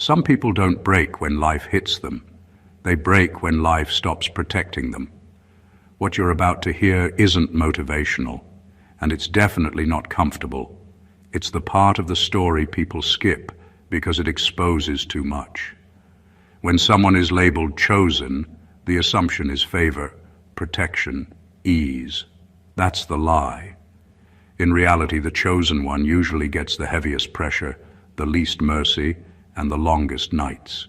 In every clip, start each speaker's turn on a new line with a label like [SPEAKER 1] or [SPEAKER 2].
[SPEAKER 1] Some people don't break when life hits them. They break when life stops protecting them. What you're about to hear isn't motivational, and it's definitely not comfortable. It's the part of the story people skip because it exposes too much. When someone is labeled chosen, the assumption is favor, protection, ease. That's the lie. In reality, the chosen one usually gets the heaviest pressure, the least mercy, and the longest nights.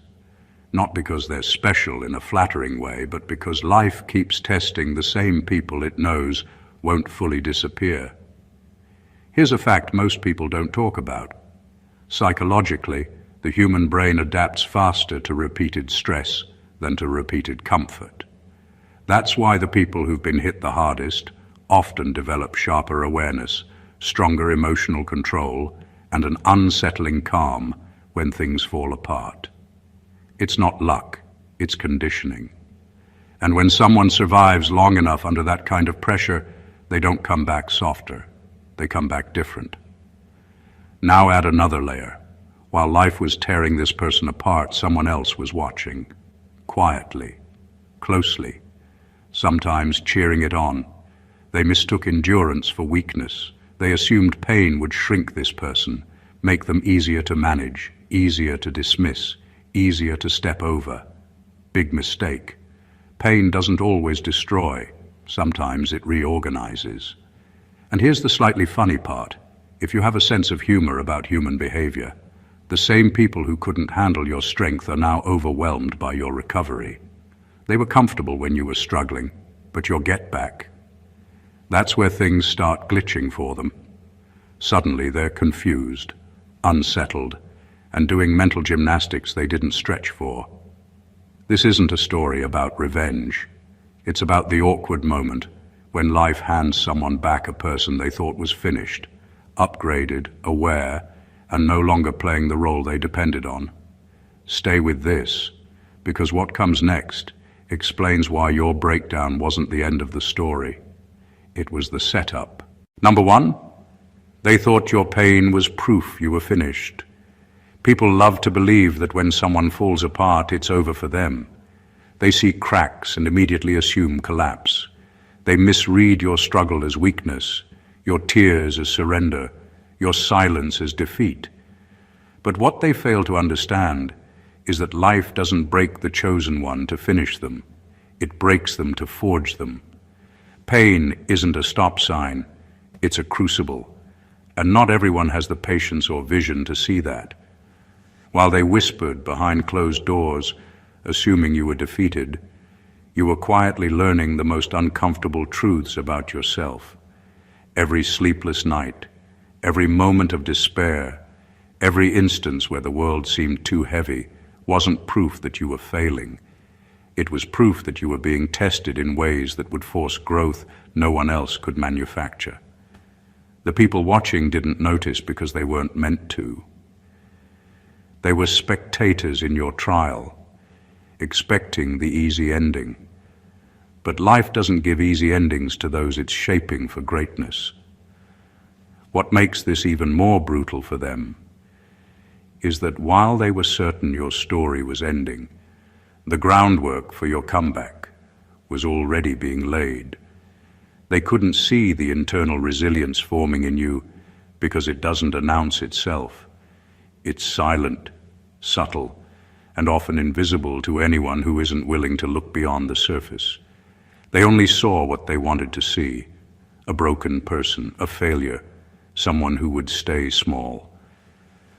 [SPEAKER 1] Not because they're special in a flattering way, but because life keeps testing the same people it knows won't fully disappear. Here's a fact most people don't talk about. Psychologically, the human brain adapts faster to repeated stress than to repeated comfort. That's why the people who've been hit the hardest often develop sharper awareness, stronger emotional control, and an unsettling calm when things fall apart. It's not luck, it's conditioning. And when someone survives long enough under that kind of pressure, they don't come back softer, they come back different. Now add another layer. While life was tearing this person apart, someone else was watching, quietly, closely, sometimes cheering it on. They mistook endurance for weakness. They assumed pain would shrink this person, make them easier to manage, easier to dismiss, easier to step over. Big mistake. Pain doesn't always destroy. Sometimes it reorganizes. And here's the slightly funny part. If you have a sense of humor about human behavior, the same people who couldn't handle your strength are now overwhelmed by your recovery. They were comfortable when you were struggling, but your get back. That's where things start glitching for them. Suddenly they're confused, unsettled, and doing mental gymnastics they didn't stretch for. This isn't a story about revenge. It's about the awkward moment when life hands someone back a person they thought was finished, upgraded, aware, and no longer playing the role they depended on. Stay with this, because what comes next explains why your breakdown wasn't the end of the story. It was the setup. Number one, they thought your pain was proof you were finished. People love to believe that when someone falls apart, it's over for them. They see cracks and immediately assume collapse. They misread your struggle as weakness, your tears as surrender, your silence as defeat. But what they fail to understand is that life doesn't break the chosen one to finish them. It breaks them to forge them. Pain isn't a stop sign, it's a crucible. And not everyone has the patience or vision to see that. While they whispered behind closed doors, assuming you were defeated, you were quietly learning the most uncomfortable truths about yourself. Every sleepless night, every moment of despair, every instance where the world seemed too heavy wasn't proof that you were failing. It was proof that you were being tested in ways that would force growth no one else could manufacture. The people watching didn't notice because they weren't meant to. They were spectators in your trial, expecting the easy ending. But life doesn't give easy endings to those it's shaping for greatness. What makes this even more brutal for them is that while they were certain your story was ending, the groundwork for your comeback was already being laid. They couldn't see the internal resilience forming in you because it doesn't announce itself. It's silent, subtle, and often invisible to anyone who isn't willing to look beyond the surface. They only saw what they wanted to see: a broken person, a failure, someone who would stay small.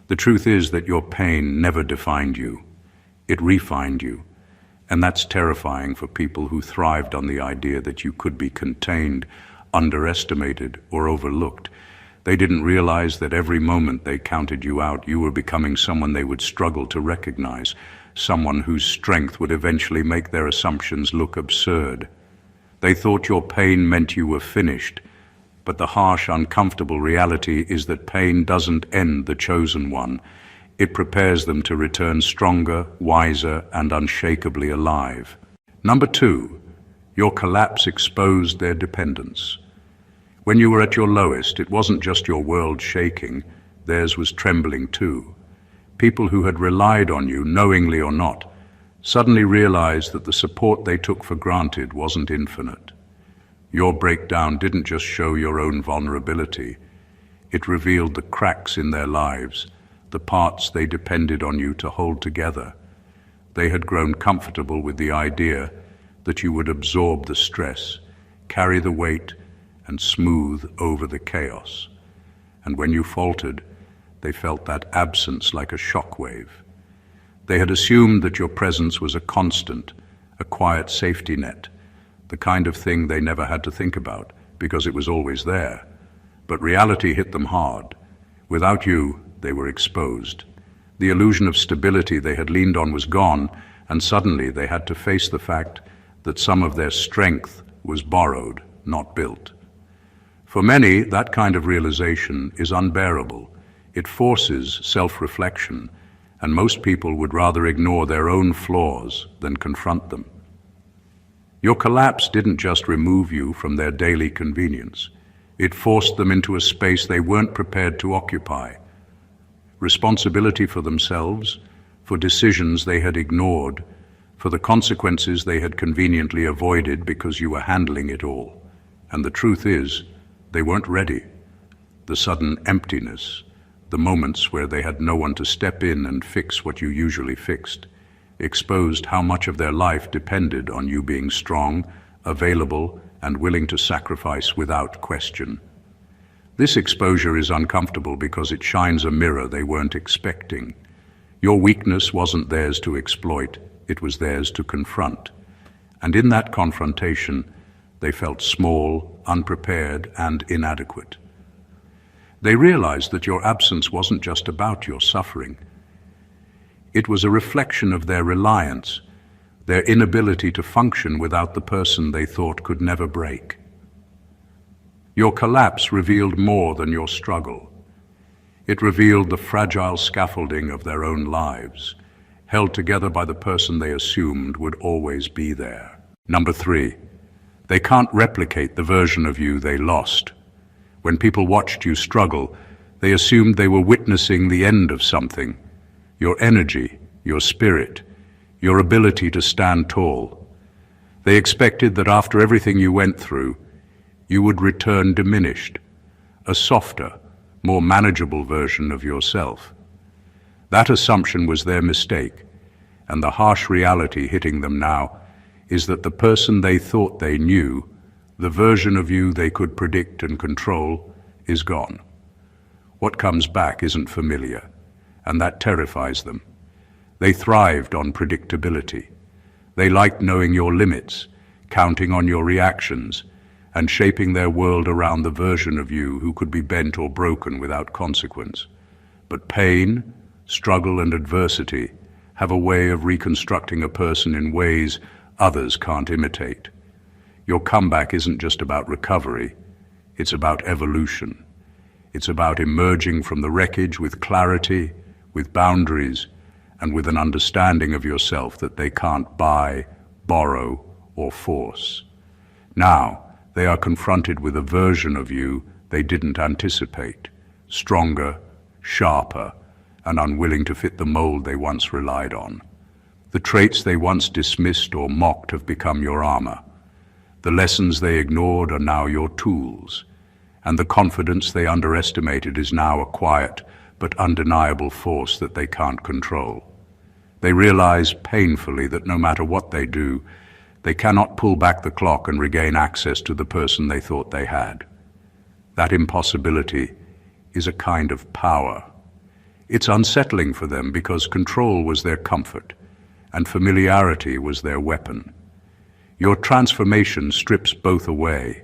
[SPEAKER 1] The truth is that your pain never defined you. It refined you. And that's terrifying for people who thrived on the idea that you could be contained, underestimated, or overlooked. They didn't realize that every moment they counted you out, you were becoming someone they would struggle to recognize, someone whose strength would eventually make their assumptions look absurd. They thought your pain meant you were finished, but the harsh, uncomfortable reality is that pain doesn't end the chosen one. It prepares them to return stronger, wiser, and unshakably alive. Number two, your collapse exposed their dependence. When you were at your lowest, it wasn't just your world shaking, theirs was trembling too. People who had relied on you, knowingly or not, suddenly realized that the support they took for granted wasn't infinite. Your breakdown didn't just show your own vulnerability, it revealed the cracks in their lives, the parts they depended on you to hold together. They had grown comfortable with the idea that you would absorb the stress, carry the weight, and smooth over the chaos. And when you faltered, they felt that absence like a shockwave. They had assumed that your presence was a constant, a quiet safety net, the kind of thing they never had to think about because it was always there. But reality hit them hard. Without you, they were exposed. The illusion of stability they had leaned on was gone, and suddenly they had to face the fact that some of their strength was borrowed, not built. For many, that kind of realization is unbearable. It forces self-reflection, and most people would rather ignore their own flaws than confront them. Your collapse didn't just remove you from their daily convenience. It forced them into a space they weren't prepared to occupy. Responsibility for themselves, for decisions they had ignored, for the consequences they had conveniently avoided because you were handling it all. And the truth is, they weren't ready. The sudden emptiness, the moments where they had no one to step in and fix what you usually fixed, exposed how much of their life depended on you being strong, available, and willing to sacrifice without question. This exposure is uncomfortable because it shines a mirror they weren't expecting. Your weakness wasn't theirs to exploit, it was theirs to confront. And in that confrontation, they felt small, unprepared, and inadequate. They realized that your absence wasn't just about your suffering. It was a reflection of their reliance, their inability to function without the person they thought could never break. Your collapse revealed more than your struggle. It revealed the fragile scaffolding of their own lives, held together by the person they assumed would always be there. Number 3, they can't replicate the version of you they lost. When people watched you struggle, they assumed they were witnessing the end of something. Your energy, your spirit, your ability to stand tall. They expected that after everything you went through, you would return diminished, a softer, more manageable version of yourself. That assumption was their mistake, and the harsh reality hitting them now is that the person they thought they knew, the version of you they could predict and control, is gone. What comes back isn't familiar, and that terrifies them. They thrived on predictability. They liked knowing your limits, counting on your reactions, and shaping their world around the version of you who could be bent or broken without consequence. But pain, struggle, and adversity have a way of reconstructing a person in ways others can't imitate. Your comeback isn't just about recovery, it's about evolution. It's about emerging from the wreckage with clarity, with boundaries, and with an understanding of yourself that they can't buy, borrow, or force. Now, they are confronted with a version of you they didn't anticipate, stronger, sharper, and unwilling to fit the mold they once relied on. The traits they once dismissed or mocked have become your armor. The lessons they ignored are now your tools, and the confidence they underestimated is now a quiet but undeniable force that they can't control. They realize painfully that no matter what they do, they cannot pull back the clock and regain access to the person they thought they had. That impossibility is a kind of power. It's unsettling for them because control was their comfort, and familiarity was their weapon. Your transformation strips both away.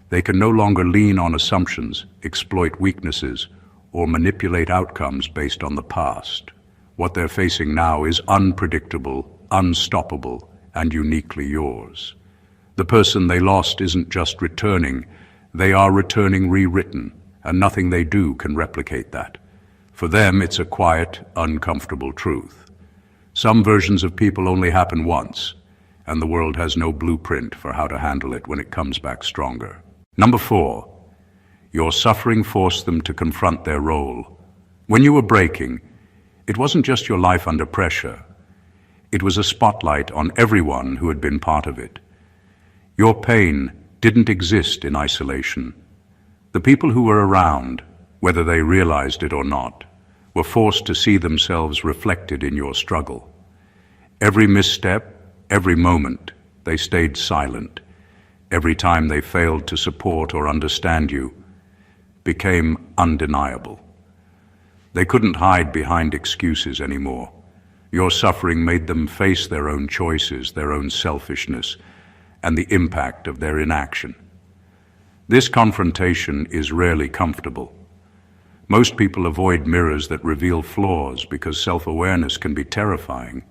[SPEAKER 1] They can no longer lean on assumptions, exploit weaknesses, or manipulate outcomes based on the past. What they're facing now is unpredictable, unstoppable, and uniquely yours. The person they lost isn't just returning, they are returning rewritten, and nothing they do can replicate that. For them, it's a quiet, uncomfortable truth. Some versions of people only happen once, and the world has no blueprint for how to handle it when it comes back stronger. Number 4, your suffering forced them to confront their role. When you were breaking, It wasn't just your life under pressure. It was a spotlight on everyone who had been part of it. Your pain didn't exist in isolation. The people who were around, whether they realized it or not, were forced to see themselves reflected in your struggle. Every misstep, every moment, they stayed silent. Every time they failed to support or understand you, became undeniable. They couldn't hide behind excuses anymore. Your suffering made them face their own choices, their own selfishness, and the impact of their inaction. This confrontation is rarely comfortable. Most people avoid mirrors that reveal flaws because self-awareness can be terrifying.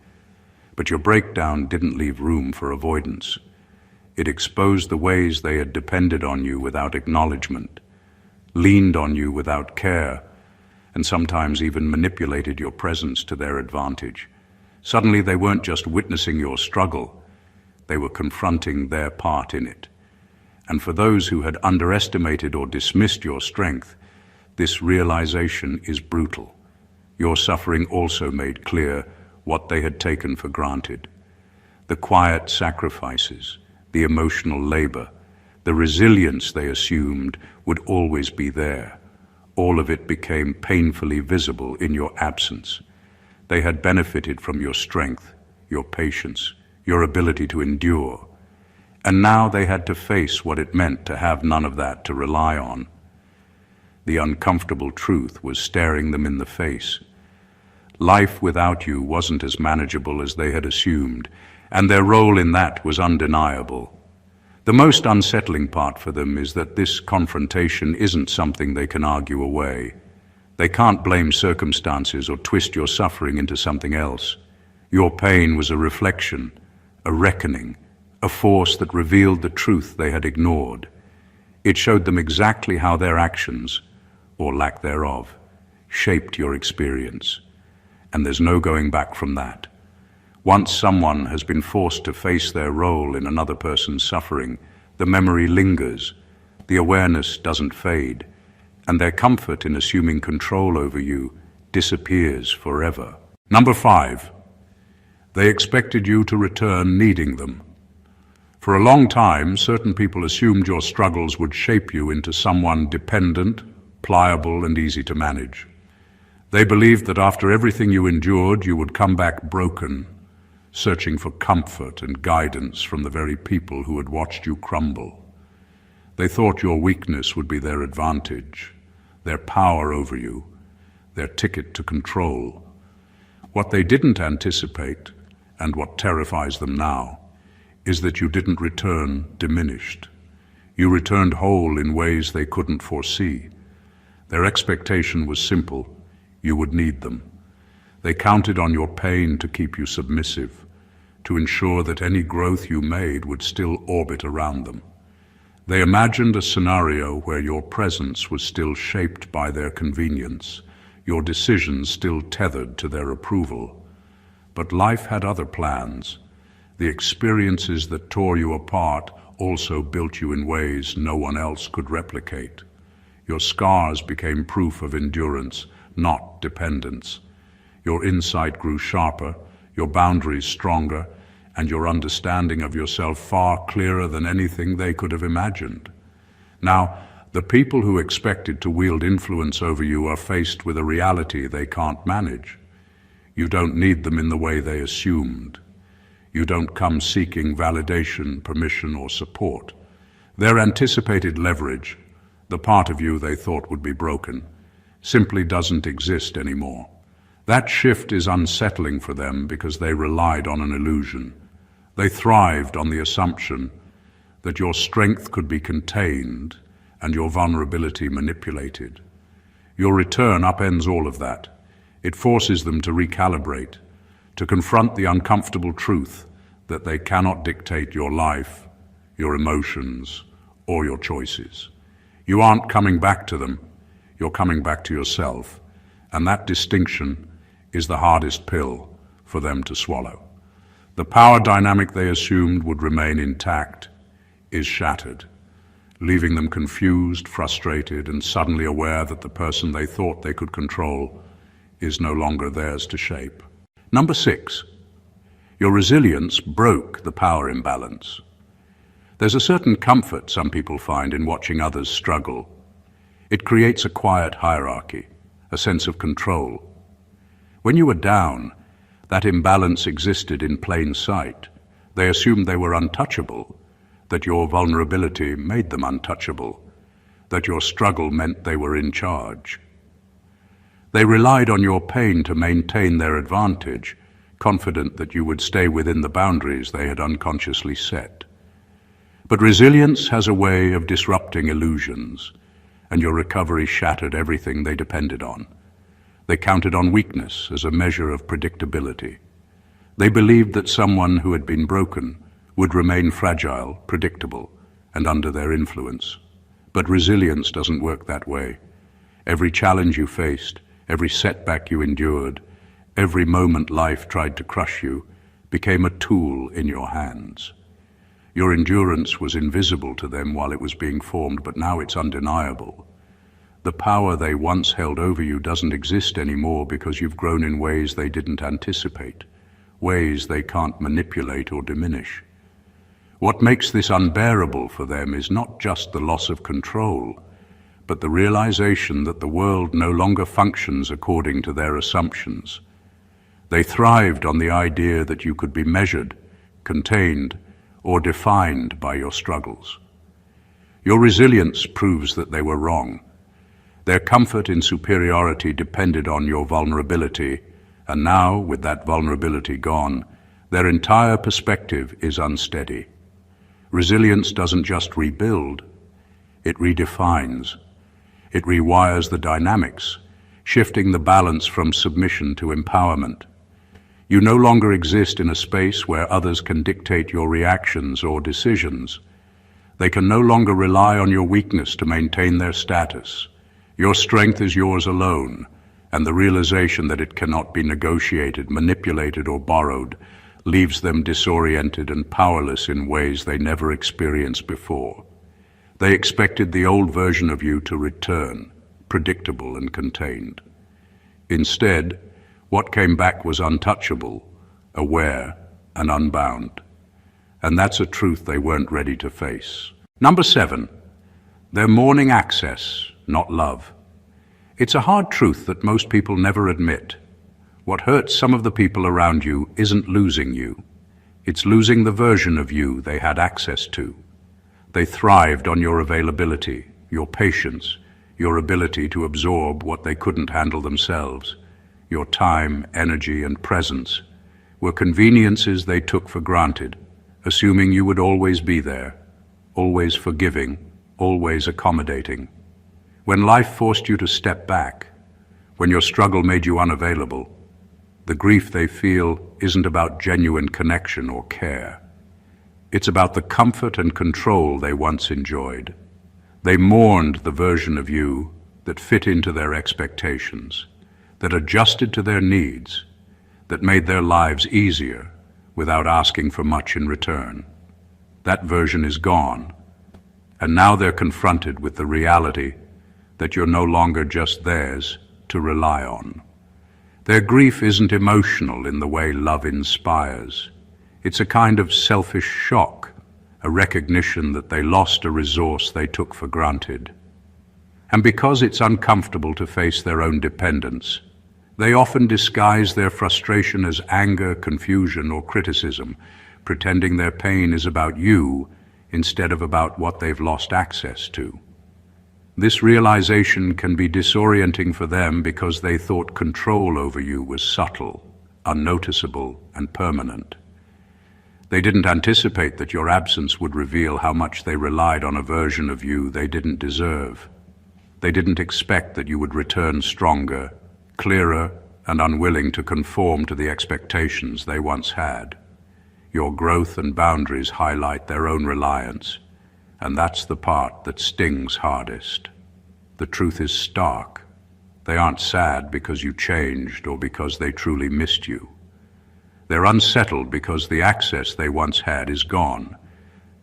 [SPEAKER 1] But your breakdown didn't leave room for avoidance. It exposed the ways they had depended on you without acknowledgement, leaned on you without care, and sometimes even manipulated your presence to their advantage. Suddenly they weren't just witnessing your struggle, they were confronting their part in it. And for those who had underestimated or dismissed your strength, this realization is brutal. Your suffering also made clear what they had taken for granted. The quiet sacrifices, the emotional labor, the resilience they assumed would always be there. All of it became painfully visible in your absence. They had benefited from your strength, your patience, your ability to endure. And now they had to face what it meant to have none of that to rely on. The uncomfortable truth was staring them in the face. Life without you wasn't as manageable as they had assumed, and their role in that was undeniable. The most unsettling part for them is that this confrontation isn't something they can argue away. They can't blame circumstances or twist your suffering into something else. Your pain was a reflection, a reckoning, a force that revealed the truth they had ignored. It showed them exactly how their actions, or lack thereof, shaped your experience. And there's no going back from that. Once someone has been forced to face their role in another person's suffering, the memory lingers, the awareness doesn't fade, and their comfort in assuming control over you disappears forever. Number 5, they expected you to return needing them. For a long time, certain people assumed your struggles would shape you into someone dependent, pliable, and easy to manage. They believed that after everything you endured, you would come back broken, searching for comfort and guidance from the very people who had watched you crumble. They thought your weakness would be their advantage, their power over you, their ticket to control. What they didn't anticipate, and what terrifies them now, is that you didn't return diminished. You returned whole in ways they couldn't foresee. Their expectation was simple: you would need them. They counted on your pain to keep you submissive, to ensure that any growth you made would still orbit around them. They imagined a scenario where your presence was still shaped by their convenience, your decisions still tethered to their approval. But life had other plans. The experiences that tore you apart also built you in ways no one else could replicate. Your scars became proof of endurance, not dependence. Your insight grew sharper, your boundaries stronger, and your understanding of yourself far clearer than anything they could have imagined. Now, the people who expected to wield influence over you are faced with a reality they can't manage. You don't need them in the way they assumed. You don't come seeking validation, permission, or support. Their anticipated leverage, the part of you they thought would be broken, simply doesn't exist anymore. That shift is unsettling for them because they relied on an illusion. They thrived on the assumption that your strength could be contained and your vulnerability manipulated. Your return upends all of that. It forces them to recalibrate, to confront the uncomfortable truth that they cannot dictate your life, your emotions, or your choices. You aren't coming back to them, you're coming back to yourself, and that distinction is the hardest pill for them to swallow. The power dynamic they assumed would remain intact is shattered, leaving them confused, frustrated, and suddenly aware that the person they thought they could control is no longer theirs to shape. Number 6. Your resilience broke the power imbalance. There's a certain comfort some people find in watching others struggle. It creates a quiet hierarchy, a sense of control. When you were down, that imbalance existed in plain sight. They assumed they were untouchable, that your vulnerability made them untouchable, that your struggle meant they were in charge. They relied on your pain to maintain their advantage, confident that you would stay within the boundaries they had unconsciously set. But resilience has a way of disrupting illusions, and your recovery shattered everything they depended on. They counted on weakness as a measure of predictability. They believed that someone who had been broken would remain fragile, predictable, and under their influence. But resilience doesn't work that way. Every challenge you faced, every setback you endured, every moment life tried to crush you, became a tool in your hands. Your endurance was invisible to them while it was being formed, but now it's undeniable. The power they once held over you doesn't exist anymore because you've grown in ways they didn't anticipate, ways they can't manipulate or diminish. What makes this unbearable for them is not just the loss of control, but the realization that the world no longer functions according to their assumptions. They thrived on the idea that you could be measured, contained, or defined by your struggles. Your resilience proves that they were wrong. Their comfort in superiority depended on your vulnerability, and now, with that vulnerability gone, their entire perspective is unsteady. Resilience doesn't just rebuild, it redefines. It rewires the dynamics, shifting the balance from submission to empowerment. You no longer exist in a space where others can dictate your reactions or decisions. They can no longer rely on your weakness to maintain their status. Your strength is yours alone, and the realization that it cannot be negotiated, manipulated, or borrowed leaves them disoriented and powerless in ways they never experienced before. They expected the old version of you to return, predictable and contained. Instead, what came back was untouchable, aware, and unbound. And that's a truth they weren't ready to face. Number 7, they're mourning access, not love. It's a hard truth that most people never admit. What hurts some of the people around you isn't losing you. It's losing the version of you they had access to. They thrived on your availability, your patience, your ability to absorb what they couldn't handle themselves. Your time, energy, and presence were conveniences they took for granted, assuming you would always be there, always forgiving, always accommodating. When life forced you to step back, when your struggle made you unavailable, the grief they feel isn't about genuine connection or care. It's about the comfort and control they once enjoyed. They mourned the version of you that fit into their expectations, that adjusted to their needs, that made their lives easier without asking for much in return. That version is gone, and now they're confronted with the reality that you're no longer just theirs to rely on. Their grief isn't emotional in the way love inspires. It's a kind of selfish shock, a recognition that they lost a resource they took for granted. And because it's uncomfortable to face their own dependence, they often disguise their frustration as anger, confusion, or criticism, pretending their pain is about you instead of about what they've lost access to. This realization can be disorienting for them because they thought control over you was subtle, unnoticeable, and permanent. They didn't anticipate that your absence would reveal how much they relied on a version of you they didn't deserve. They didn't expect that you would return stronger, clearer, and unwilling to conform to the expectations they once had. Your growth and boundaries highlight their own reliance, and that's the part that stings hardest. The truth is stark. They aren't sad because you changed or because they truly missed you. They're unsettled because the access they once had is gone,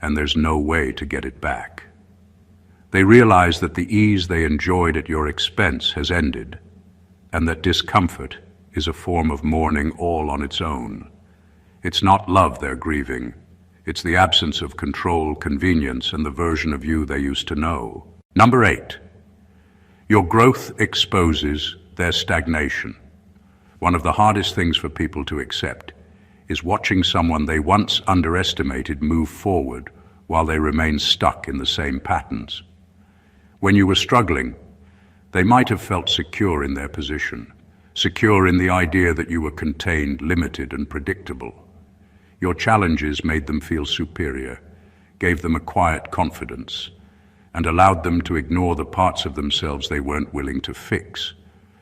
[SPEAKER 1] and there's no way to get it back. They realize that the ease they enjoyed at your expense has ended, and that discomfort is a form of mourning all on its own. It's not love they're grieving. It's the absence of control, convenience, and the version of you they used to know. Number 8. Your growth exposes their stagnation. One of the hardest things for people to accept is watching someone they once underestimated move forward while they remain stuck in the same patterns. When you were struggling, they might have felt secure in their position, secure in the idea that you were contained, limited, and predictable. Your challenges made them feel superior, gave them a quiet confidence, and allowed them to ignore the parts of themselves they weren't willing to fix.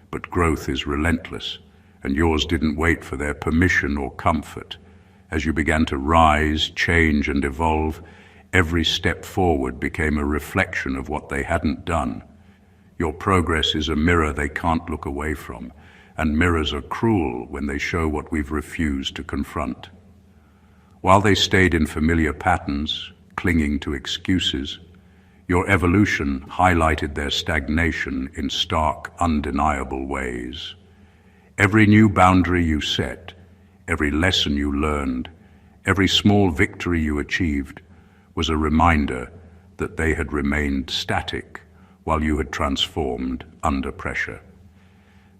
[SPEAKER 1] But growth is relentless, and yours didn't wait for their permission or comfort. As you began to rise, change, and evolve, every step forward became a reflection of what they hadn't done. Your progress is a mirror they can't look away from, and mirrors are cruel when they show what we've refused to confront. While they stayed in familiar patterns, clinging to excuses, your evolution highlighted their stagnation in stark, undeniable ways. Every new boundary you set, every lesson you learned, every small victory you achieved was a reminder that they had remained static while you had transformed under pressure.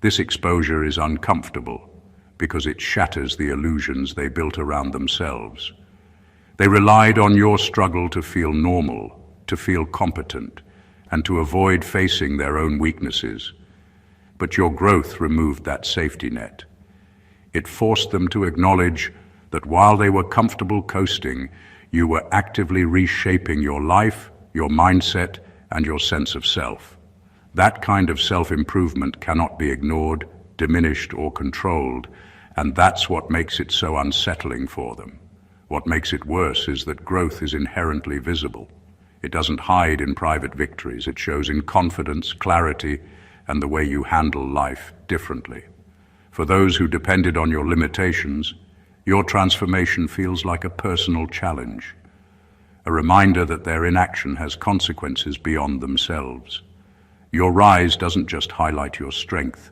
[SPEAKER 1] This exposure is uncomfortable because it shatters the illusions they built around themselves. They relied on your struggle to feel normal, to feel competent, and to avoid facing their own weaknesses. But your growth removed that safety net. It forced them to acknowledge that while they were comfortable coasting, you were actively reshaping your life, your mindset, and your sense of self. That kind of self-improvement cannot be ignored, diminished, or controlled, and that's what makes it so unsettling for them. What makes it worse is that growth is inherently visible. It doesn't hide in private victories. It shows in confidence, clarity, and the way you handle life differently. For those who depended on your limitations, your transformation feels like a personal challenge, a reminder that their inaction has consequences beyond themselves. Your rise doesn't just highlight your strength,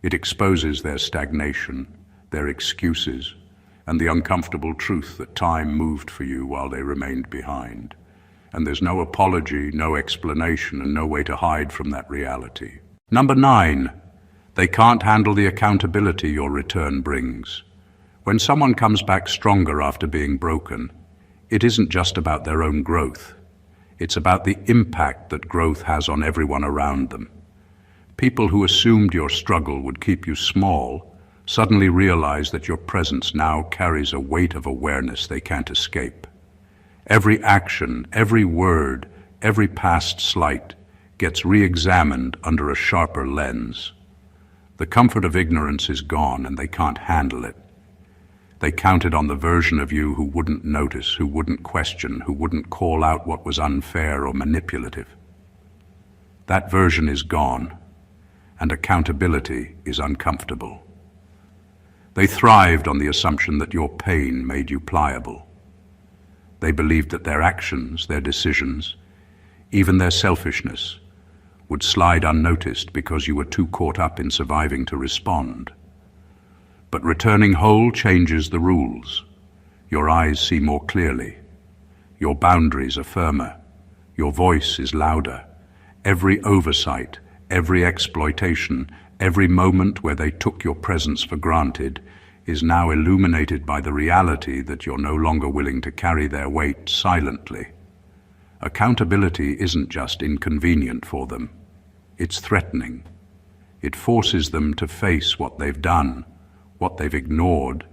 [SPEAKER 1] it exposes their stagnation, their excuses, and the uncomfortable truth that time moved for you while they remained behind. And there's no apology, no explanation, and no way to hide from that reality. Number 9, they can't handle the accountability your return brings. When someone comes back stronger after being broken, it isn't just about their own growth. It's about the impact that growth has on everyone around them. People who assumed your struggle would keep you small suddenly realize that your presence now carries a weight of awareness they can't escape. Every action, every word, every past slight gets re-examined under a sharper lens. The comfort of ignorance is gone and they can't handle it. They counted on the version of you who wouldn't notice, who wouldn't question, who wouldn't call out what was unfair or manipulative. That version is gone, and accountability is uncomfortable. They thrived on the assumption that your pain made you pliable. They believed that their actions, their decisions, even their selfishness, would slide unnoticed because you were too caught up in surviving to respond. But returning whole changes the rules. Your eyes see more clearly. Your boundaries are firmer. Your voice is louder. Every oversight, every exploitation, every moment where they took your presence for granted is now illuminated by the reality that you're no longer willing to carry their weight silently. Accountability isn't just inconvenient for them. It's threatening. It forces them to face what they've done, what they've ignored,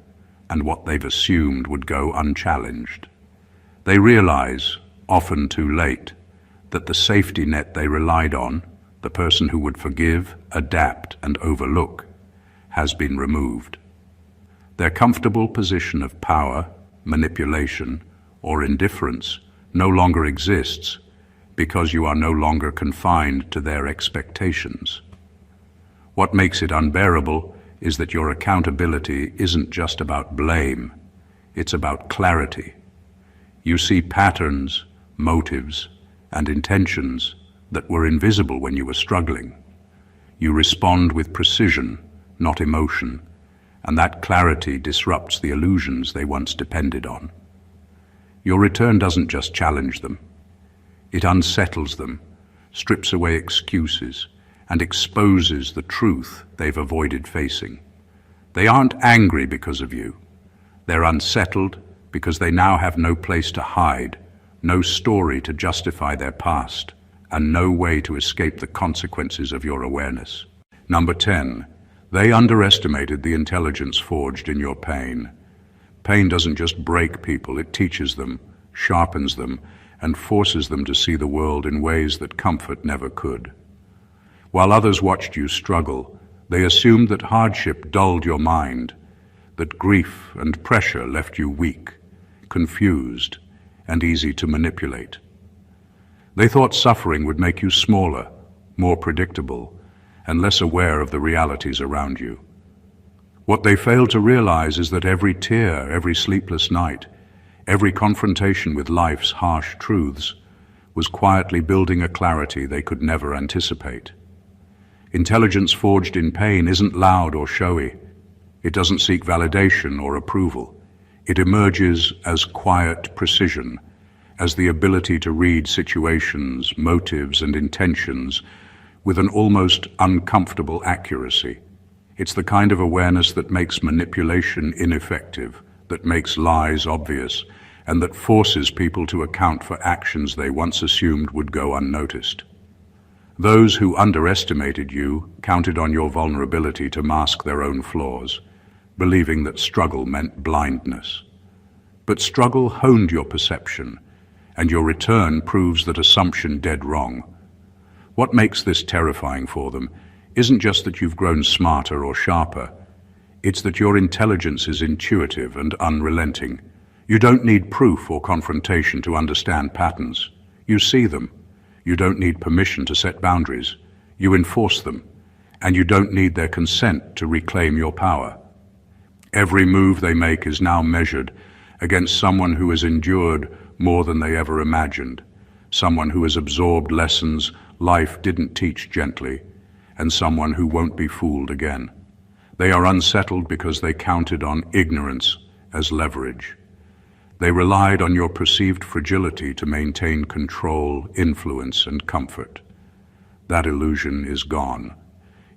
[SPEAKER 1] and what they've assumed would go unchallenged. They realize, often too late, that the safety net they relied on, the person who would forgive, adapt, and overlook, has been removed. Their comfortable position of power, manipulation, or indifference no longer exists because you are no longer confined to their expectations. What makes it unbearable is that your accountability isn't just about blame, it's about clarity. You see patterns, motives, and intentions that were invisible when you were struggling. You respond with precision, not emotion, and that clarity disrupts the illusions they once depended on. Your return doesn't just challenge them. It unsettles them, strips away excuses, and exposes the truth they've avoided facing. They aren't angry because of you. They're unsettled because they now have no place to hide, no story to justify their past, and no way to escape the consequences of your awareness. Number 10, they underestimated the intelligence forged in your pain. Pain doesn't just break people, it teaches them, sharpens them, and forces them to see the world in ways that comfort never could. While others watched you struggle, they assumed that hardship dulled your mind, that grief and pressure left you weak, confused, and easy to manipulate. They thought suffering would make you smaller, more predictable, and less aware of the realities around you. What they failed to realize is that every tear, every sleepless night, every confrontation with life's harsh truths was quietly building a clarity they could never anticipate. Intelligence forged in pain isn't loud or showy. It doesn't seek validation or approval. It emerges as quiet precision, as the ability to read situations, motives, and intentions with an almost uncomfortable accuracy. It's the kind of awareness that makes manipulation ineffective, that makes lies obvious, and that forces people to account for actions they once assumed would go unnoticed. Those who underestimated you counted on your vulnerability to mask their own flaws, believing that struggle meant blindness. But struggle honed your perception, and your return proves that assumption dead wrong. What makes this terrifying for them isn't just that you've grown smarter or sharper. It's that your intelligence is intuitive and unrelenting. You don't need proof or confrontation to understand patterns. You see them. You don't need permission to set boundaries. You enforce them. And you don't need their consent to reclaim your power. Every move they make is now measured against someone who has endured more than they ever imagined, someone who has absorbed lessons life didn't teach gently, and someone who won't be fooled again. They are unsettled because they counted on ignorance as leverage. They relied on your perceived fragility to maintain control, influence, and comfort. That illusion is gone.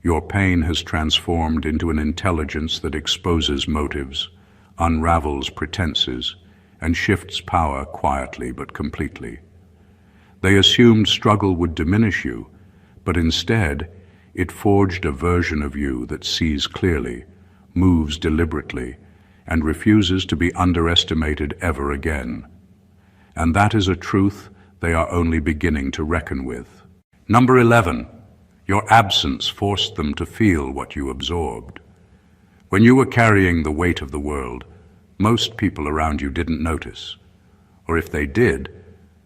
[SPEAKER 1] Your pain has transformed into an intelligence that exposes motives, unravels pretenses, and shifts power quietly but completely. They assumed struggle would diminish you, but instead, it forged a version of you that sees clearly, moves deliberately, and refuses to be underestimated ever again. And that is a truth they are only beginning to reckon with. Number 11, your absence forced them to feel what you absorbed. When you were carrying the weight of the world, most people around you didn't notice, or if they did,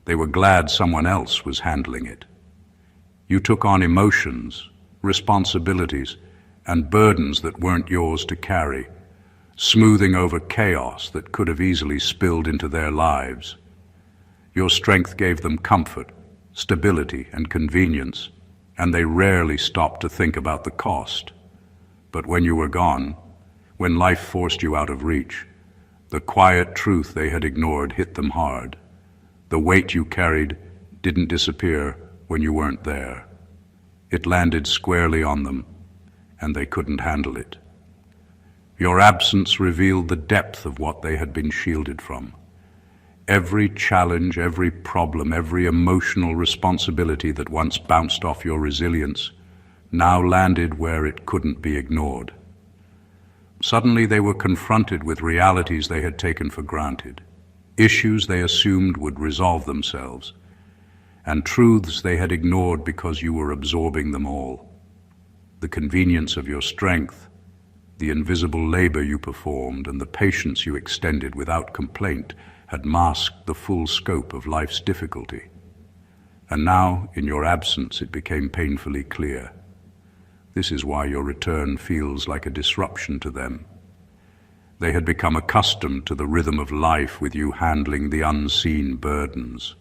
[SPEAKER 1] they were glad someone else was handling it. You took on emotions, responsibilities, and burdens that weren't yours to carry, smoothing over chaos that could have easily spilled into their lives. Your strength gave them comfort, stability, and convenience, and they rarely stopped to think about the cost. But when you were gone, when life forced you out of reach, the quiet truth they had ignored hit them hard. The weight you carried didn't disappear when you weren't there. It landed squarely on them, and they couldn't handle it. Your absence revealed the depth of what they had been shielded from. Every challenge, every problem, every emotional responsibility that once bounced off your resilience now landed where it couldn't be ignored. Suddenly they were confronted with realities they had taken for granted, issues they assumed would resolve themselves, and truths they had ignored because you were absorbing them all. The convenience of your strength, the invisible labor you performed, and the patience you extended without complaint had masked the full scope of life's difficulty. And now, in your absence, it became painfully clear. This is why your return feels like a disruption to them. They had become accustomed to the rhythm of life with you handling the unseen burdens.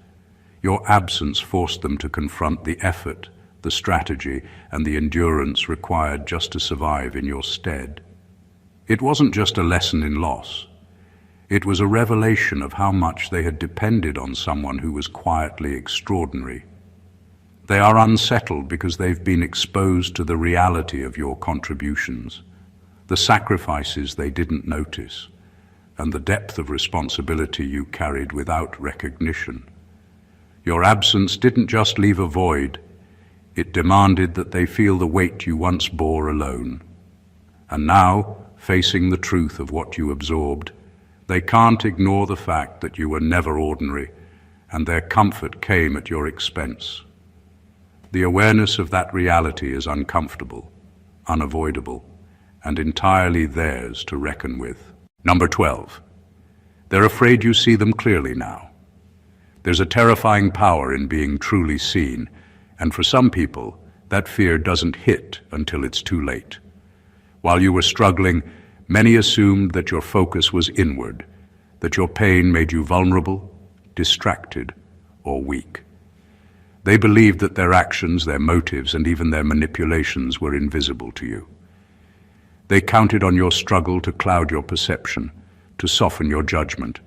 [SPEAKER 1] Your absence forced them to confront the effort, the strategy, and the endurance required just to survive in your stead. It wasn't just a lesson in loss. It was a revelation of how much they had depended on someone who was quietly extraordinary. They are unsettled because they've been exposed to the reality of your contributions, the sacrifices they didn't notice, and the depth of responsibility you carried without recognition. Your absence didn't just leave a void, it demanded that they feel the weight you once bore alone. And now, facing the truth of what you absorbed, they can't ignore the fact that you were never ordinary, and their comfort came at your expense. The awareness of that reality is uncomfortable, unavoidable, and entirely theirs to reckon with. Number 12. They're afraid you see them clearly now. There's a terrifying power in being truly seen, and for some people, that fear doesn't hit until it's too late. While you were struggling, many assumed that your focus was inward, that your pain made you vulnerable, distracted, or weak. They believed that their actions, their motives, and even their manipulations were invisible to you. They counted on your struggle to cloud your perception, to soften your judgment,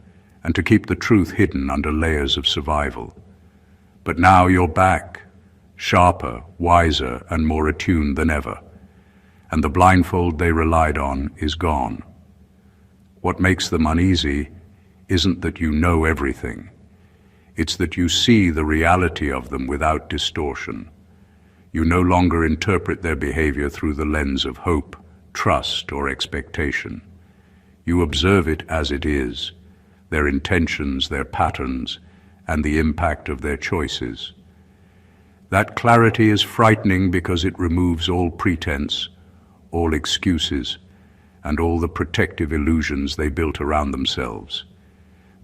[SPEAKER 1] and to keep the truth hidden under layers of survival. But now you're back, sharper, wiser, and more attuned than ever, and the blindfold they relied on is gone. What makes them uneasy isn't that you know everything. It's that you see the reality of them without distortion. You no longer interpret their behavior through the lens of hope, trust, or expectation. You observe it as it is, their intentions, their patterns, and the impact of their choices. That clarity is frightening because it removes all pretense, all excuses, and all the protective illusions they built around themselves.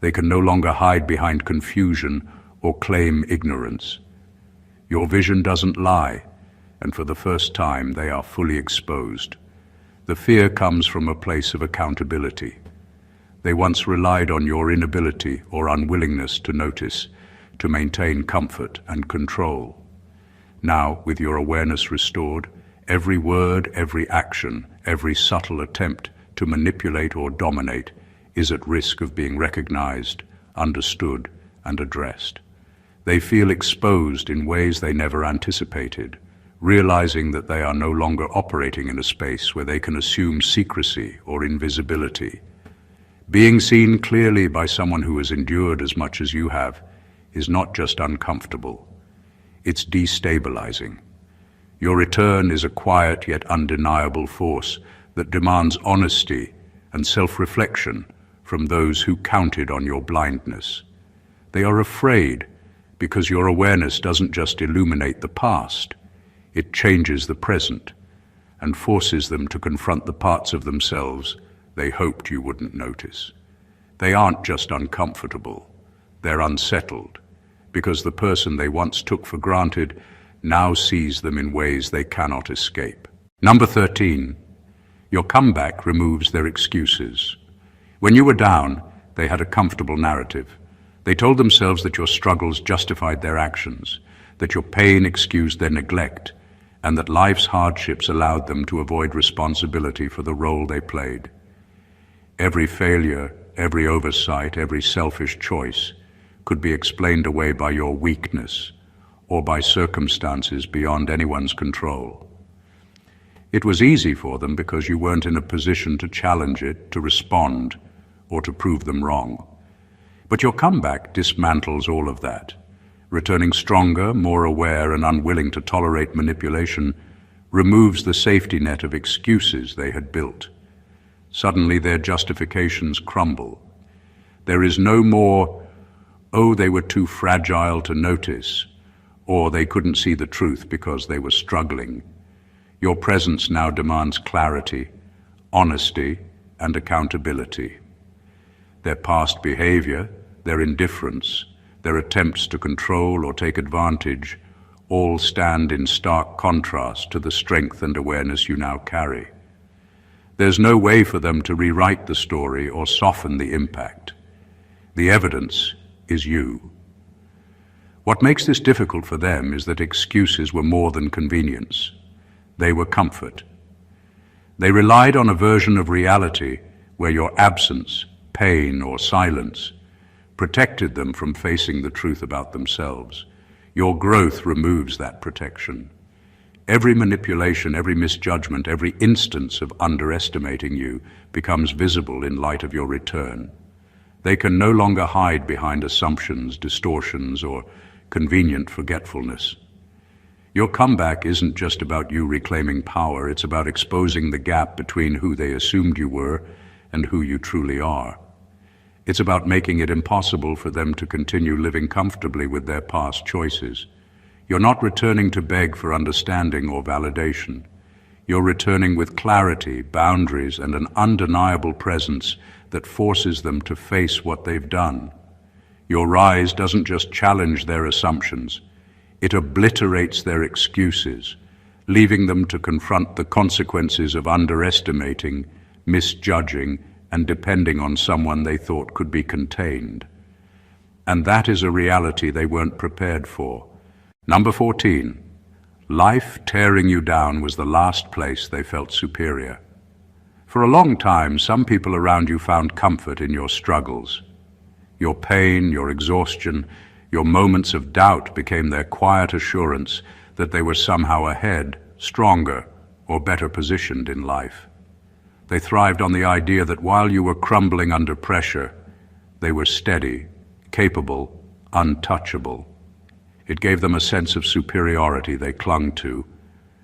[SPEAKER 1] They can no longer hide behind confusion or claim ignorance. Your vision doesn't lie, and for the first time they are fully exposed. The fear comes from a place of accountability. They once relied on your inability or unwillingness to notice, to maintain comfort and control. Now, with your awareness restored, every word, every action, every subtle attempt to manipulate or dominate is at risk of being recognized, understood, and addressed. They feel exposed in ways they never anticipated, realizing that they are no longer operating in a space where they can assume secrecy or invisibility. Being seen clearly by someone who has endured as much as you have is not just uncomfortable, it's destabilizing. Your return is a quiet yet undeniable force that demands honesty and self-reflection from those who counted on your blindness. They are afraid because your awareness doesn't just illuminate the past, it changes the present and forces them to confront the parts of themselves they hoped you wouldn't notice. They aren't just uncomfortable, they're unsettled, because the person they once took for granted now sees them in ways they cannot escape. Number 13, your comeback removes their excuses. When you were down, they had a comfortable narrative. They told themselves that your struggles justified their actions, that your pain excused their neglect, and that life's hardships allowed them to avoid responsibility for the role they played. Every failure, every oversight, every selfish choice could be explained away by your weakness or by circumstances beyond anyone's control. It was easy for them because you weren't in a position to challenge it, to respond, or to prove them wrong. But your comeback dismantles all of that. Returning stronger, more aware, and unwilling to tolerate manipulation removes the safety net of excuses they had built. Suddenly their justifications crumble. There is no more, oh, they were too fragile to notice, or they couldn't see the truth because they were struggling. Your presence now demands clarity, honesty, and accountability. Their past behavior, their indifference, their attempts to control or take advantage, all stand in stark contrast to the strength and awareness you now carry. There's no way for them to rewrite the story or soften the impact. The evidence is you. What makes this difficult for them is that excuses were more than convenience. They were comfort. They relied on a version of reality where your absence, pain, or silence protected them from facing the truth about themselves. Your growth removes that protection. Every manipulation, every misjudgment, every instance of underestimating you becomes visible in light of your return. They can no longer hide behind assumptions, distortions, or convenient forgetfulness. Your comeback isn't just about you reclaiming power, it's about exposing the gap between who they assumed you were and who you truly are. It's about making it impossible for them to continue living comfortably with their past choices. You're not returning to beg for understanding or validation. You're returning with clarity, boundaries, and an undeniable presence that forces them to face what they've done. Your rise doesn't just challenge their assumptions, it obliterates their excuses, leaving them to confront the consequences of underestimating, misjudging, and depending on someone they thought could be contained. And that is a reality they weren't prepared for. Number 14. Life tearing you down was the last place they felt superior. For a long time, some people around you found comfort in your struggles. Your pain, your exhaustion, your moments of doubt became their quiet assurance that they were somehow ahead, stronger, or better positioned in life. They thrived on the idea that while you were crumbling under pressure, they were steady, capable, untouchable. It gave them a sense of superiority they clung to,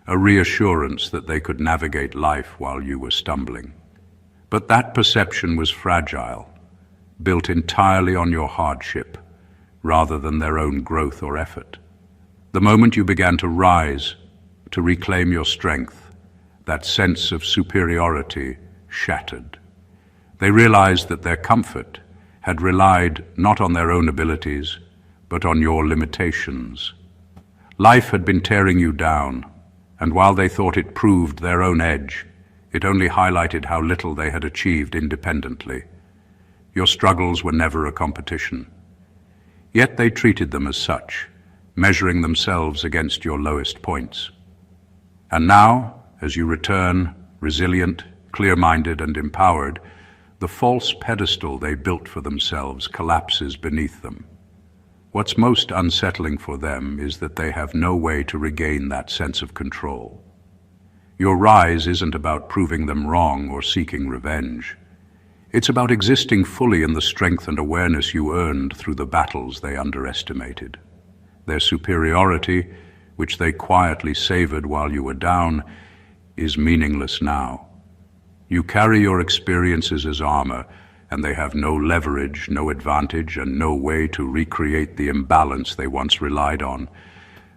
[SPEAKER 1] a reassurance that they could navigate life while you were stumbling. But that perception was fragile, built entirely on your hardship, rather than their own growth or effort. The moment you began to rise, to reclaim your strength, that sense of superiority shattered. They realized that their comfort had relied not on their own abilities, but on your limitations. Life had been tearing you down, and while they thought it proved their own edge, it only highlighted how little they had achieved independently. Your struggles were never a competition. Yet they treated them as such, measuring themselves against your lowest points. And now, as you return, resilient, clear-minded, and empowered, the false pedestal they built for themselves collapses beneath them. What's most unsettling for them is that they have no way to regain that sense of control. Your rise isn't about proving them wrong or seeking revenge. It's about existing fully in the strength and awareness you earned through the battles they underestimated. Their superiority, which they quietly savored while you were down, is meaningless now. You carry your experiences as armor, and they have no leverage, no advantage, and no way to recreate the imbalance they once relied on.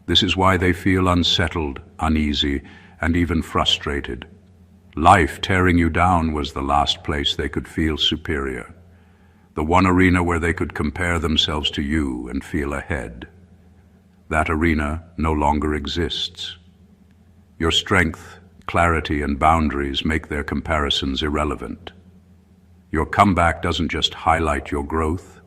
[SPEAKER 1] This is why they feel unsettled, uneasy, and even frustrated. Life tearing you down was the last place they could feel superior, the one arena where they could compare themselves to you and feel ahead. That arena no longer exists. Your strength, clarity, and boundaries make their comparisons irrelevant. Your comeback doesn't just highlight your growth,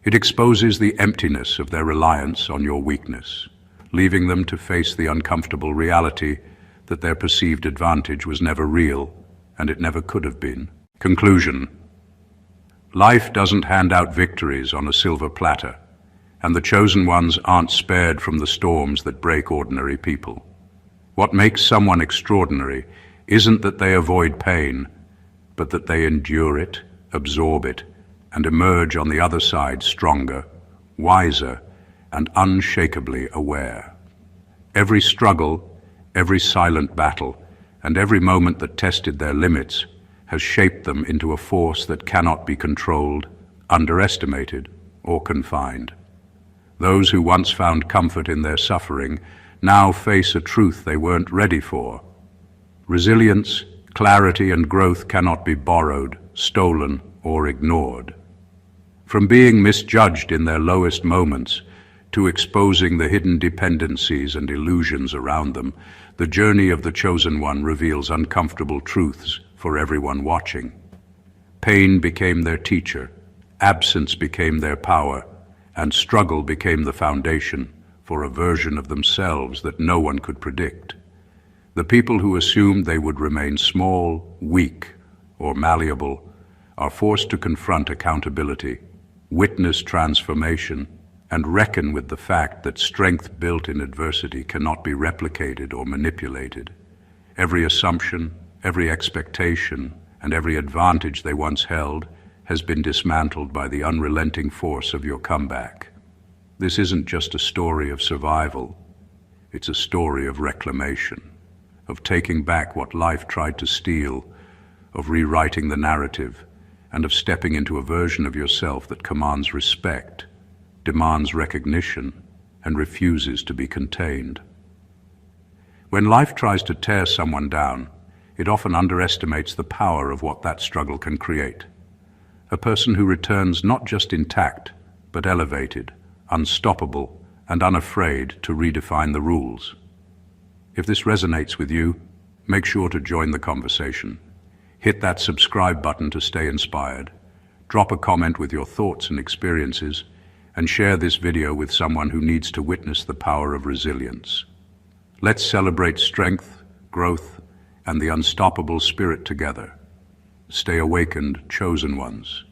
[SPEAKER 1] it exposes the emptiness of their reliance on your weakness, leaving them to face the uncomfortable reality that their perceived advantage was never real, and it never could have been. Conclusion. Life doesn't hand out victories on a silver platter, and the chosen ones aren't spared from the storms that break ordinary people. What makes someone extraordinary isn't that they avoid pain, but that they endure it, absorb it, and emerge on the other side stronger, wiser, and unshakably aware. Every struggle, every silent battle, and every moment that tested their limits has shaped them into a force that cannot be controlled, underestimated, or confined. Those who once found comfort in their suffering now face a truth they weren't ready for. Resilience, clarity, and growth cannot be borrowed, stolen, or ignored. From being misjudged in their lowest moments to exposing the hidden dependencies and illusions around them, the journey of the chosen one reveals uncomfortable truths for everyone watching. Pain became their teacher, absence became their power, and struggle became the foundation for a version of themselves that no one could predict. The people who assumed they would remain small, weak, or malleable are forced to confront accountability, witness transformation, and reckon with the fact that strength built in adversity cannot be replicated or manipulated. Every assumption, every expectation, and every advantage they once held has been dismantled by the unrelenting force of your comeback. This isn't just a story of survival, it's a story of reclamation, of taking back what life tried to steal, of rewriting the narrative, and of stepping into a version of yourself that commands respect, demands recognition, and refuses to be contained. When life tries to tear someone down, it often underestimates the power of what that struggle can create. A person who returns not just intact, but elevated, unstoppable, and unafraid to redefine the rules. If this resonates with you, make sure to join the conversation. Hit that subscribe button to stay inspired. Drop a comment with your thoughts and experiences, and share this video with someone who needs to witness the power of resilience. Let's celebrate strength, growth, and the unstoppable spirit together. Stay awakened, chosen ones.